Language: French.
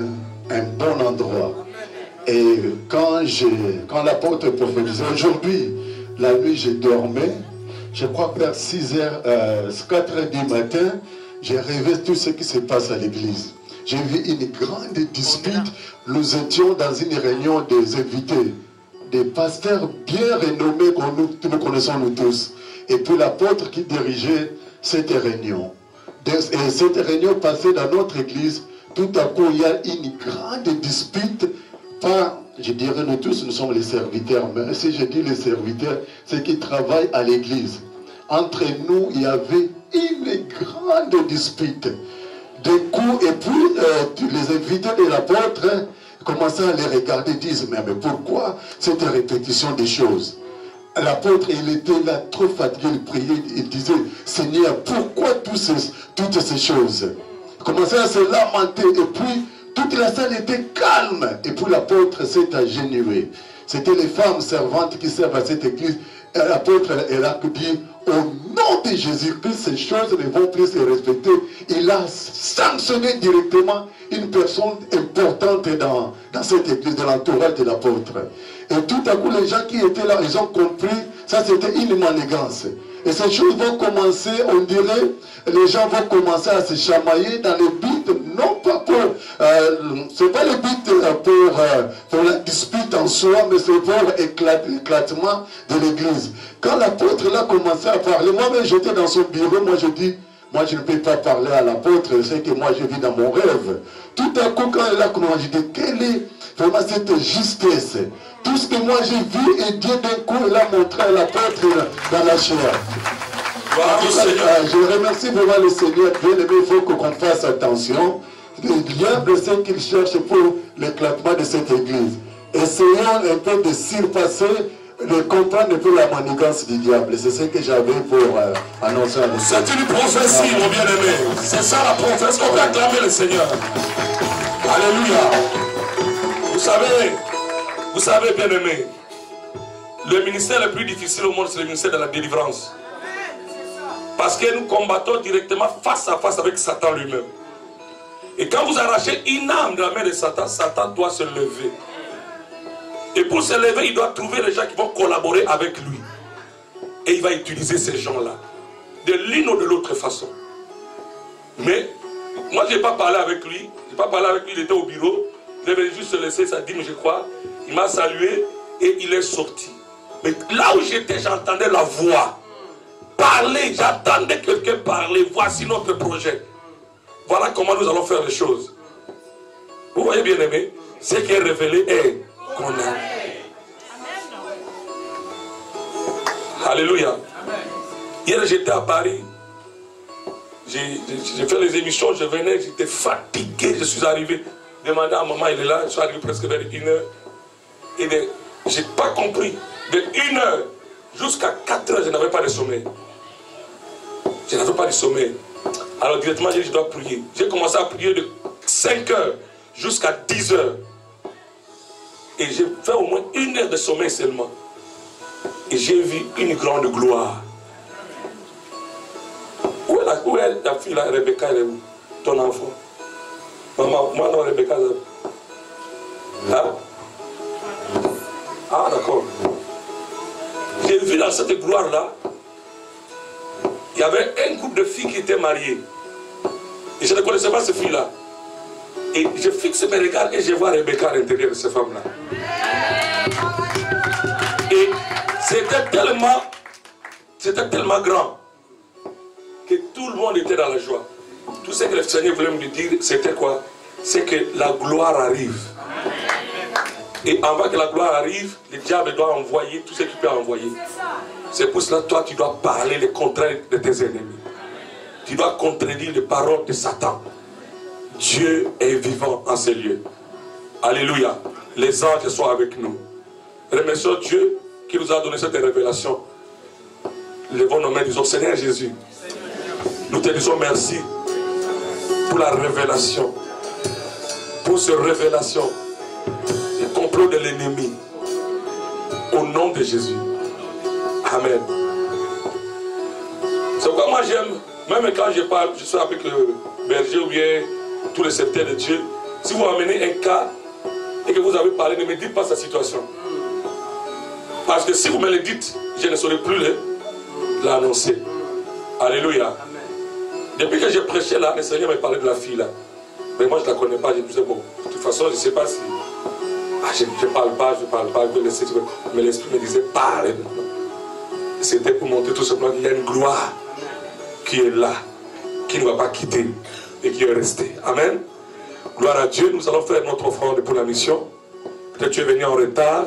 un bon endroit. Et quand l'apôtre prophétisait, aujourd'hui, la nuit, je dormais, je crois vers 6h, 4h du matin, j'ai rêvé tout ce qui se passe à l'église. J'ai vu une grande dispute. Nous étions dans une réunion des invités, des pasteurs bien renommés que nous connaissons nous tous. Et puis l'apôtre qui dirigeait cette réunion. Et cette réunion passait dans notre église. Tout à coup, il y a une grande dispute. Pas, je dirais, nous tous, nous sommes les serviteurs. Mais si je dis les serviteurs, c'est qui travaillent à l'église. Entre nous, il y avait une grande dispute. Des coups, et puis les invités de l'apôtre commençaient à les regarder et disent, mais pourquoi cette répétition des choses? L'apôtre, il était là trop fatigué, il priait, il disait, Seigneur, pourquoi toutes ces choses? Il commençait à se lamenter, et puis toute la salle était calme, et puis l'apôtre s'est agenouillé. C'était les femmes servantes qui servent à cette église. L'apôtre a dit, au nom de Jésus-Christ, ces choses ne vont plus se respecter. Il a sanctionné directement une personne importante dans cette église, de l'entourage de l'apôtre. Et tout à coup, les gens qui étaient là, ils ont compris, ça c'était une manigance. Et ces choses vont commencer, on dirait, les gens vont commencer à se chamailler dans le but, non pas pour, c'est pas le but pour la dispute en soi, mais c'est pour l'éclatement de l'église. Quand l'apôtre a commencé à parler, moi-même j'étais dans son bureau, moi je dis, moi je ne peux pas parler à l'apôtre, c'est que moi je vis dans mon rêve. Tout à coup, quand il a commencé, je dis, quelle est vraiment cette justesse? Tout ce que moi j'ai vu, et Dieu d'un coup, il a montré à l'apôtre dans la chair. Je remercie vraiment le Seigneur. Bien aimé, il faut qu'on fasse attention. Le diable, c'est qu'il cherche pour l'éclatement de cette église. Essayons un peu de surpasser, de comprendre un peu la manigance du diable. C'est ce que j'avais pour annoncer à l'église. C'est une prophétie, mon bien-aimé. C'est ça la prophétie. On peut acclamer le Seigneur. Alléluia. Vous savez, bien-aimé, le ministère le plus difficile au monde, c'est le ministère de la délivrance. Parce que nous combattons directement face à face avec Satan lui-même. Et quand vous arrachez une âme de la main de Satan, Satan doit se lever. Et pour se lever, il doit trouver les gens qui vont collaborer avec lui. Et il va utiliser ces gens-là, de l'une ou de l'autre façon. Mais, moi je n'ai pas parlé avec lui. Il était au bureau. Il devait juste se laisser sa dîme, je crois. Il m'a salué et il est sorti. Mais là où j'étais, j'entendais la voix. Parler, j'attendais quelqu'un parler. Voici notre projet. Voilà comment nous allons faire les choses. Vous voyez, bien aimé, ce qui est révélé est qu'on a. Alléluia. Hier, j'étais à Paris. J'ai fait les émissions, je venais, j'étais fatigué. Je suis arrivé, demandé à maman, il est là. Je suis arrivé presque vers 1h. Et je n'ai pas compris. De 1h jusqu'à 4h, je n'avais pas de sommeil. Je n'avais pas de sommeil. Alors directement, j'ai dit, je dois prier. J'ai commencé à prier de 5h jusqu'à 10h. Et j'ai fait au moins 1h de sommeil seulement. Et j'ai vu une grande gloire. Où est la fille là, Rebecca, elle est où? Ton enfant. Maman, moi non, Rebecca. Hein? Ah, d'accord. J'ai vu dans cette gloire-là, il y avait un groupe de filles qui étaient mariées. Et je ne connaissais pas ces filles-là. Et je fixe mes regards et je vois Rebecca à l'intérieur de ces femmes-là. Et c'était tellement grand que tout le monde était dans la joie. Tout ce que le Seigneur voulait me dire, c'était quoi? C'est que la gloire arrive. Et avant que la gloire arrive, le diable doit envoyer tout ce qu'il peut envoyer. C'est pour cela que toi, tu dois parler le contraire de tes ennemis. Tu dois contredire les paroles de Satan. Dieu est vivant en ces lieux. Alléluia. Les anges sont avec nous. Remercions Dieu qui nous a donné cette révélation. Levons nos mains, disons, Seigneur Jésus, nous te disons merci pour la révélation. Pour cette révélation. Le complot de l'ennemi. Au nom de Jésus. Amen. C'est pourquoi moi j'aime, même quand je parle, je suis avec le berger ou bien tous les serviteurs de Dieu, Si vous amenez un cas et que vous avez parlé, ne me dites pas sa situation. Parce que si vous me le dites, je ne saurais plus l'annoncer. Alléluia. Depuis que j'ai prêché là, le Seigneur m'a parlé de la fille là. Mais moi je ne la connais pas, je me disais bon, de toute façon je ne sais pas si... Ah, je ne parle pas, mais l'Esprit me disait parle. C'était pour montrer tout simplement qu'il y a une gloire qui est là, qui ne va pas quitter et qui est restée. Amen. Gloire à Dieu, nous allons faire notre offrande pour la mission. Peut-être tu es venu en retard.